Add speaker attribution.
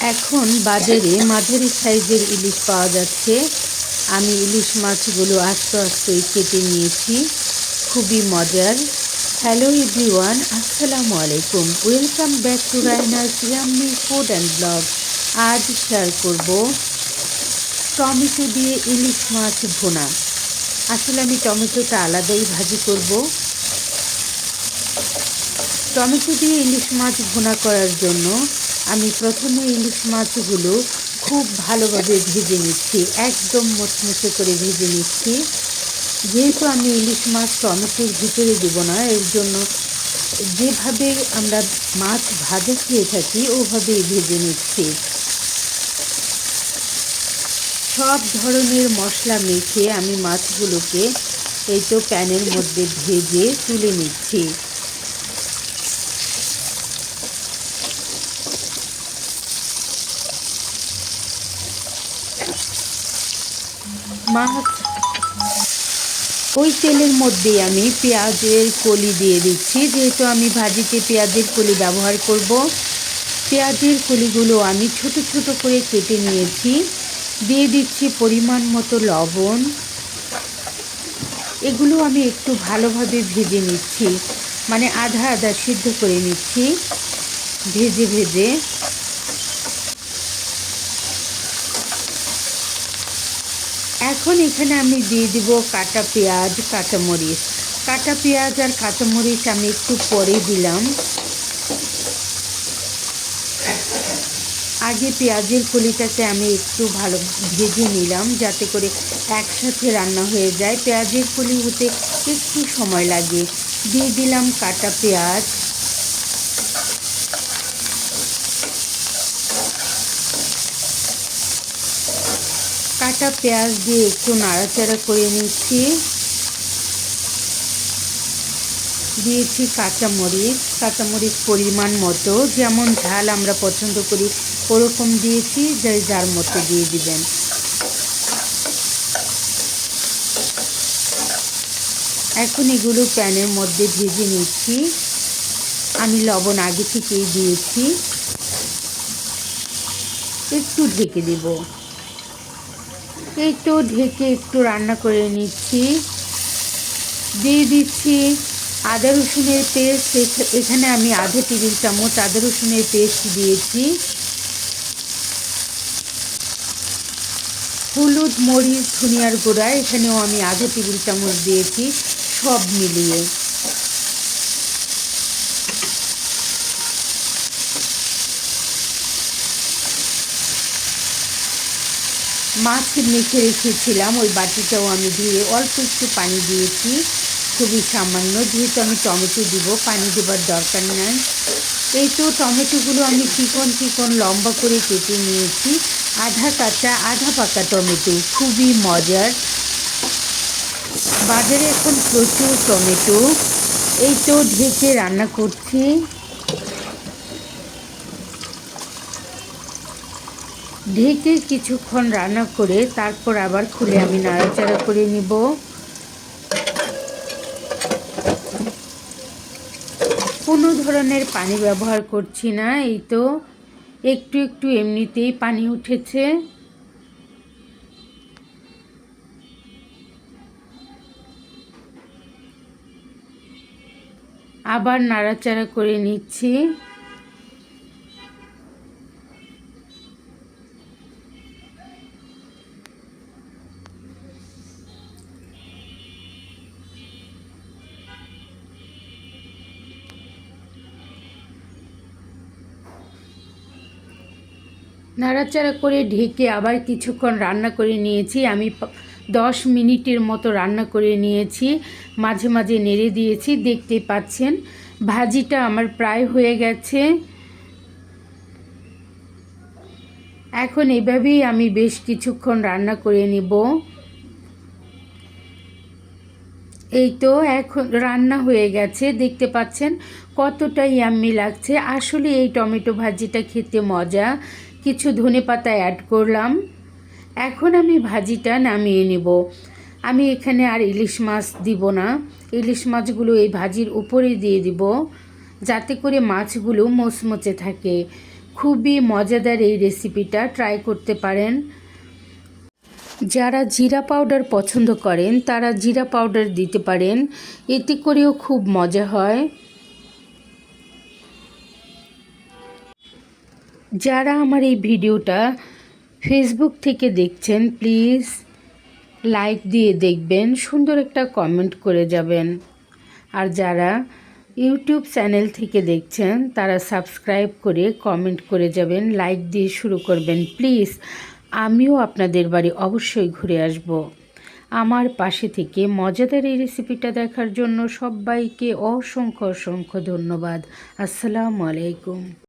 Speaker 1: এখন বাজারে মাঝারি সাইজের ইলিশ পাওয়া যাচ্ছে। আমি ইলিশ মাছগুলো আস্তে আস্তে কেটে নিয়েছি, খুবই মজার। হ্যালো এভরিওয়ান, আসসালামু আলাইকুম, welcome back to Raina's yummy food and blog. আজ শেয়ার করব টমেটো দিয়ে ইলিশ মাছ ভুনা। আসলে আমি টমেটোটা আলাদাই ভাজি করব। টমেটো দিয়ে ইলিশ মাছ ভুনা করার জন্য আমি প্রথমে ইলিশ মাছগুলো খুব ভালোভাবে ভেজে নিচ্ছি, একদম মুচমুচে করে ভেজে নিচ্ছি। যেহেতু আমি ইলিশ মাছ টমেটোর ভিতরে দেবো না, এর জন্য যেভাবে আমরা মাছ ভাজা খেয়ে থাকি ওভাবেই ভেজে নিচ্ছি। সব ধরনের মশলা মেখে আমি মাছগুলোকে এই তো প্যানের মধ্যে ভেজে তুলে নিচ্ছি। মাছ ওই তেলের মধ্যে আমি পেঁয়াজের কলি দিয়ে দিচ্ছি, যেহেতু আমি ভাজিতে পেঁয়াজের কলি ব্যবহার করব। পেঁয়াজের কলিগুলো আমি ছোট ছোট করে কেটে নিয়েছি। দিয়ে দিচ্ছি পরিমাণ মতো লবণ। এগুলো আমি একটু ভালোভাবে ভেজে নিচ্ছি, মানে আধা আধা সিদ্ধ করে নিচ্ছি ভেজে ভেজে। এখন এখানে আমি দিয়ে দিব কাটা পেঁয়াজ, কাঁচামরিচ। কাটা পেঁয়াজ আর কাঁচামরিচ আমি একটু পরে দিলাম। আগে পেঁয়াজের কলিটাতে আমি একটু ভালো ভেজে নিলাম, যাতে করে একসাথে রান্না হয়ে যায়। পেঁয়াজের কলি হতে একটু সময় লাগে। দিয়ে দিলাম কাটা পেঁয়াজ। কাটা পেঁয়াজ দিয়ে একটু নাড়াচাড়া করে নিচ্ছি। দিয়েছি কাঁচামরিচ পরিমাণ মতো, যেমন ঝাল আমরা পছন্দ করি ওরকম দিয়েছি, যার মতো দিয়ে দিবেন। এখন এগুলো প্যানের মধ্যে ভেজে নিচ্ছি। আমি লবণ আগে থেকেই দিয়েছি। একটু ঢেকে দেব। এই তো ঢেকে একটু রান্না করে নিচ্ছি। দিয়ে দিচ্ছি আদা রসুনের পেস্ট। এখানে আমি আধা টেবিল চামচ আদা রসুনের পেস্ট দিয়েছি। হলুদ, মরিচ, ধনিয়ার গুঁড়া এখানেও আমি আধা টেবিল চামচ দিয়েছি, সব মিলিয়ে। মাছ মেখে রেখেছিলাম ওই বাটিটাও আমি ধুয়ে অল্প একটু পানি দিয়েছি, খুবই সামান্য, যেহেতু আমি টমেটো দিব, পানি দেবার দরকার নাই। এই তো টমেটোগুলো আমি চিকন চিকন লম্বা করে কেটে নিয়েছি। আধা কাঁচা আধা পাকা টমেটো, খুবই মজার। বাজারে এখন প্রচুর টমেটো। এই তো ঢেকে রান্না করছি। ঢেকে কিছুক্ষণ রান্না করে তারপর আবার খুলে আমি নাড়াচাড়া করে নিব। কোনো ধরনের পানি ব্যবহার করছি না। এই তো একটু একটু এমনিতেই পানি উঠেছে। আবার নাড়াচাড়া করে নিচ্ছি। নাড়াচাড়া করে ঢেকে আবার কিছুক্ষণ রান্না করে নিয়েছি। আমি 10 মিনিটের মতো রান্না করে নিয়েছি, মাঝে মাঝে নেড়ে দিয়েছি। দেখতেই পাচ্ছেন ভাজিটা আমার প্রায় হয়ে গেছে। এখন এভাবেই আমি বেশ কিছুক্ষণ রান্না করে নিব। এই তো এখন রান্না হয়ে গেছে, দেখতে পাচ্ছেন কতটা ইয়াম্মি লাগছে। আসলে এই টমেটো ভাজিটা খেতে মজা। কিছু ধনেপাতা অ্যাড করলাম। এখন আমি ভাজিটা নামিয়ে নেব। আমি এখানে আর ইলিশ মাছ দিব না, ইলিশ মাছগুলো এই ভাজির উপরে দিয়ে দিব, যাতে করে মাছগুলো মচমচে থাকে। খুবই মজাদার এই রেসিপিটা ট্রাই করতে পারেন। যারা জিরা পাউডার পছন্দ করেন তারা জিরা পাউডার দিতে পারেন, এতে করেও খুব মজা হয়। যারা আমার এই ভিডিওটা ফেসবুক থেকে দেখছেন প্লিজ লাইক দিয়ে দেখবেন, সুন্দর একটা কমেন্ট করে যাবেন। আর যারা ইউটিউব চ্যানেল থেকে দেখছেন তারা সাবস্ক্রাইব করে কমেন্ট করে যাবেন, লাইক দিয়ে শুরু করবেন প্লিজ। আমিও আপনাদের বাড়ি অবশ্যই ঘুরে আসব। আমার পাশে থেকে মজাদার এই রেসিপিটা দেখার জন্য সবাইকে অসংখ্য অসংখ্য ধন্যবাদ। আসসালামু আলাইকুম।